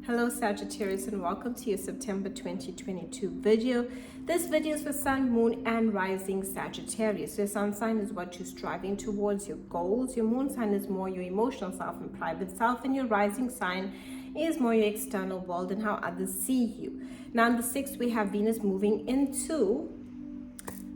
Hello Sagittarius, and welcome to your September 2022 video. This video is for Sun, Moon and Rising Sagittarius. Your Sun sign is what you're striving towards, your goals. Your Moon sign is more your emotional self and private self, and your Rising sign is more your external world and how others see you. Now on the 6th, we have Venus moving into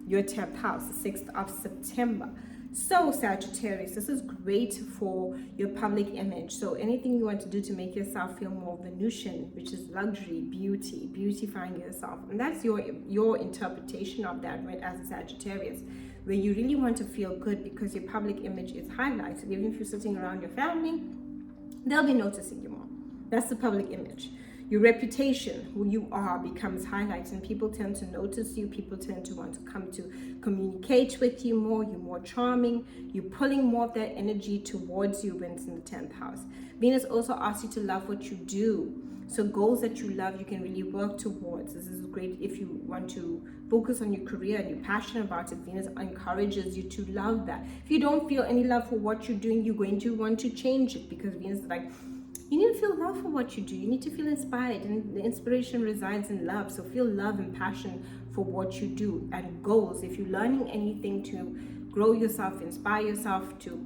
your 10th house, the 6th of September. So Sagittarius, this is great for your public image. So anything you want to do to make yourself feel more Venusian, which is luxury, beauty, beautifying yourself. And that's your interpretation of that, right, as a Sagittarius, where you really want to feel good because your public image is highlighted. Even if you're sitting around your family, they'll be noticing you more. That's the public image. Your reputation, who you are, becomes highlighted, and people tend to notice you. People tend to want to come to communicate with you more. You're more charming. You're pulling more of that energy towards you when it's in the 10th house. Venus also asks you to love what you do. So goals that you love, you can really work towards. This is great if you want to focus on your career and you're passionate about it. Venus encourages you to love that. If you don't feel any love for what you're doing, you're going to want to change it, because Venus is like, you need to feel love for what you do. You need to feel inspired, and the inspiration resides in love. So feel love and passion for what you do. And goals, if you're learning anything to grow yourself, inspire yourself, to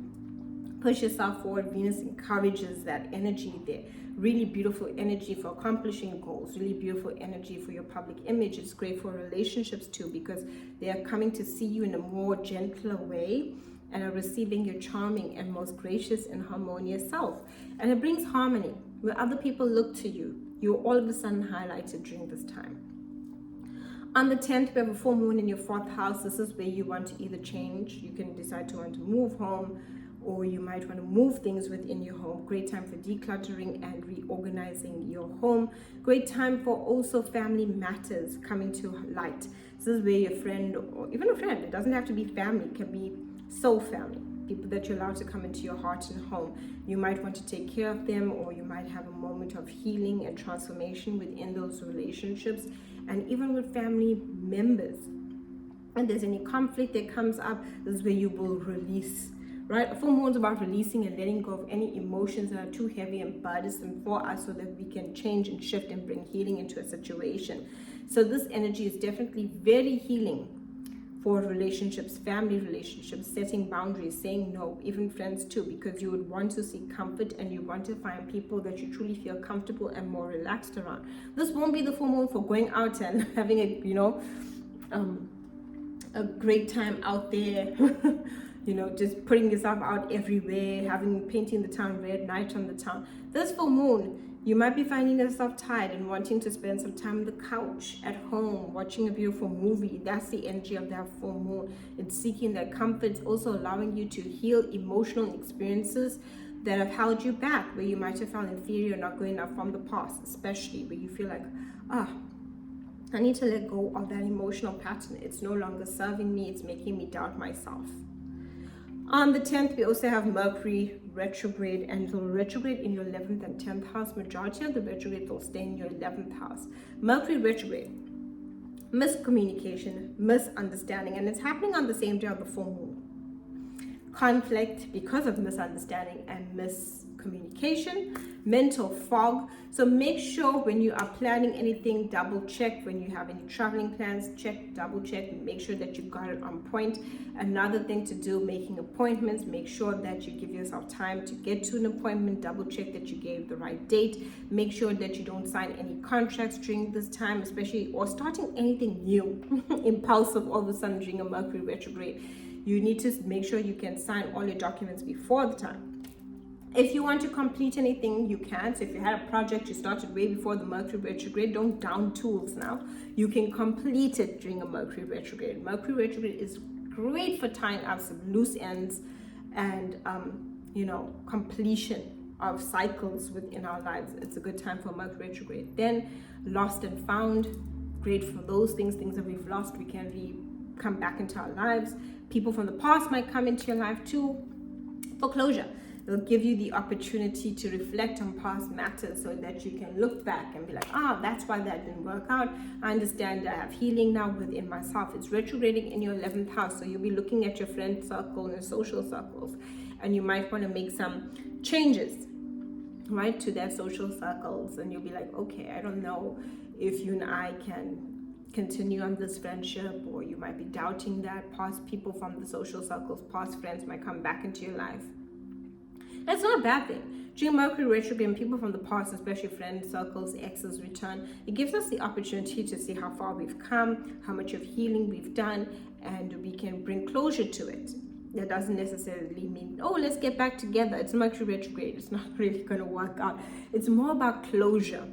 push yourself forward, Venus encourages that energy there. Really beautiful energy for accomplishing goals, really beautiful energy for your public image. It's great for relationships too, because they are coming to see you in a more gentler way and are receiving your charming and most gracious and harmonious self. And it brings harmony. When other people look to you, you're all of a sudden highlighted during this time. On the 10th, we have a full moon in your 4th house. This is where you want to either change. You can decide to want to move home, or you might want to move things within your home. Great time for decluttering and reorganizing your home. Great time for also family matters coming to light. This is where your friend, or even a friend, it doesn't have to be family, it can be soul family, people that you're allowed to come into your heart and home. You might want to take care of them, or you might have a moment of healing and transformation within those relationships, and even with family members. And there's any conflict that comes up, this is where you will release, right? A full moon is about releasing and letting go of any emotions that are too heavy and burdensome for us, so that we can change and shift and bring healing into a situation. So this energy is definitely very healing for relationships, family relationships, setting boundaries, saying no, even friends too, because you would want to seek comfort and you want to find people that you truly feel comfortable and more relaxed around. This won't be the full moon for going out and having a great time out there, just putting yourself out everywhere, painting the town red, night on the town. This full moon, you might be finding yourself tired and wanting to spend some time on the couch at home, watching a beautiful movie. That's the energy of that full moon. It's seeking that comfort. It's also allowing you to heal emotional experiences that have held you back, where you might have felt inferior, not good enough from the past, especially where you feel like, I need to let go of that emotional pattern. It's no longer serving me. It's making me doubt myself. On the 10th, we also have Mercury retrograde, and it will retrograde in your 11th and 10th house. Majority of the retrograde will stay in your 11th house. Mercury retrograde, miscommunication, misunderstanding, and it's happening on the same day of the full moon. Conflict because of misunderstanding and miscommunication, mental fog. So make sure when you are planning anything, double check. When you have any traveling plans, check, double check, and make sure that you've got it on point. Another thing to do, making appointments, make sure that you give yourself time to get to an appointment, double check that you gave the right date, make sure that you don't sign any contracts during this time, especially, or starting anything new, impulsive all of a sudden during a Mercury retrograde. You need to make sure you can sign all your documents before the time. If you want to complete anything, you can. So if you had a project you started way before the Mercury retrograde, don't down tools now. You can complete it during a Mercury retrograde. Mercury retrograde is great for tying up some loose ends and, completion of cycles within our lives. It's a good time for Mercury retrograde. Then lost and found, great for those things that we've lost, we can come back into our lives. People from the past might come into your life too. For closure, it'll give you the opportunity to reflect on past matters, so that you can look back and be like, that's why that didn't work out. I understand I have healing now within myself. It's retrograding in your 11th house, so you'll be looking at your friend circle and your social circles, and you might want to make some changes right, to their social circles, and you'll be like, okay, I don't know if you and I can continue on this friendship, or you might be doubting that. Past people from the social circles, past friends might come back into your life. That's not a bad thing. During Mercury retrograde, people from the past, especially friend circles, exes, return. It gives us the opportunity to see how far we've come, how much of healing we've done, and we can bring closure to it. That doesn't necessarily mean, oh, let's get back together. It's Mercury retrograde. It's not really going to work out. It's more about closure.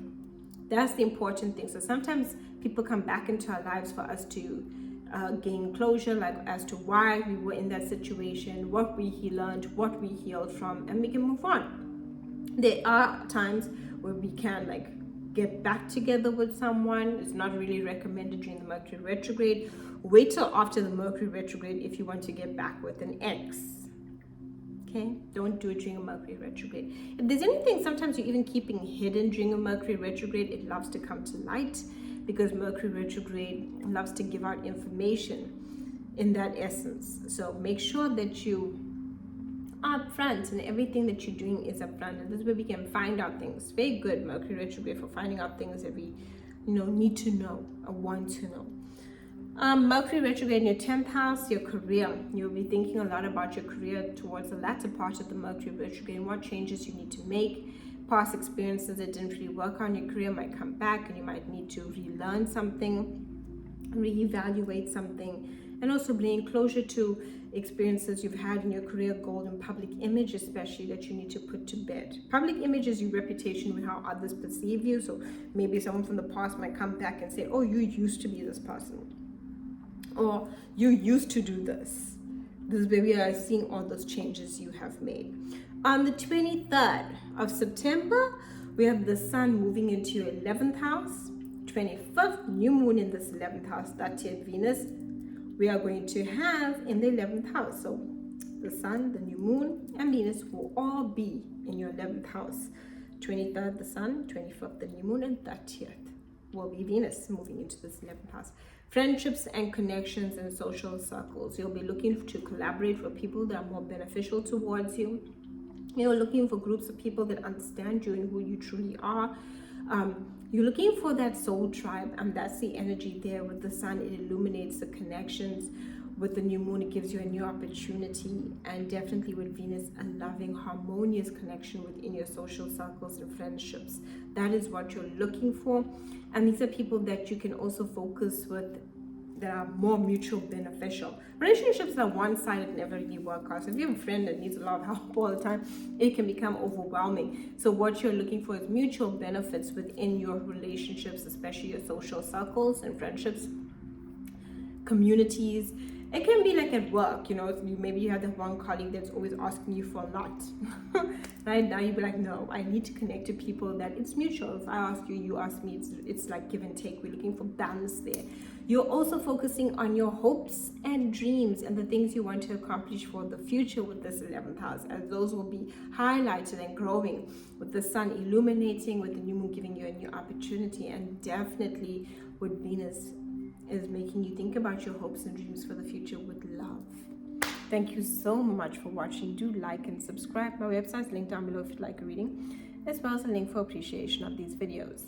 That's the important thing. So sometimes people come back into our lives for us to gain closure, like as to why we were in that situation, what we learned, what we healed from, and we can move on. There are times where we can like get back together with someone. It's not really recommended during the Mercury retrograde. Wait till after the Mercury retrograde if you want to get back with an ex. Okay, don't do it during a Mercury retrograde. If there's anything sometimes you're even keeping hidden during a Mercury retrograde, it loves to come to light, because Mercury retrograde loves to give out information in that essence. So make sure that you are upfront, and everything that you're doing is upfront, and this is where we can find out things. Very good, Mercury retrograde, for finding out things that we need to know or want to know. Mercury retrograde in your 10th house, your career. You'll be thinking a lot about your career towards the latter part of the Mercury retrograde and what changes you need to make. Past experiences that didn't really work on your career might come back, and you might need to relearn something, reevaluate something, and also bring closure to experiences you've had in your career, goal, and public image, especially, that you need to put to bed. Public image is your reputation with how others perceive you. So maybe someone from the past might come back and say, oh, you used to be this person, or you used to do this. This is where we are seeing all those changes you have made. On the 23rd of September, we have the sun moving into your 11th house. 25th, new moon in this 11th house, 30th Venus, we are going to have in the 11th house. So the sun, the new moon, and Venus will all be in your 11th house. 23rd, the sun, 25th, the new moon, and 30th will be Venus moving into this 11th house. Friendships and connections and social circles. You'll be looking to collaborate with people that are more beneficial towards you. You're looking for groups of people that understand you and who you truly are. You're looking for that soul tribe, and that's the energy there with the sun. It illuminates the connections. With the new moon, it gives you a new opportunity, and definitely with Venus, a loving, harmonious connection within your social circles and friendships. That is what you're looking for, and these are people that you can also focus with that are more mutual beneficial. Relationships that are one-sided never really work out. So if you have a friend that needs a lot of help all the time, it can become overwhelming. So what you're looking for is mutual benefits within your relationships, especially your social circles and friendships, communities. It can be like at work, maybe you have that one colleague that's always asking you for a lot. Right now, you'd be like, no, I need to connect to people that it's mutual. If I ask you, you ask me, it's like give and take. We're looking for balance there. You're also focusing on your hopes and dreams and the things you want to accomplish for the future with this 11th house, as those will be highlighted and growing with the sun illuminating, with the new moon giving you a new opportunity, and definitely with Venus is making you think about your hopes and dreams for the future with love. Thank you so much for watching. Do like and subscribe. My website is linked down below if you'd like a reading, as well as a link for appreciation of these videos.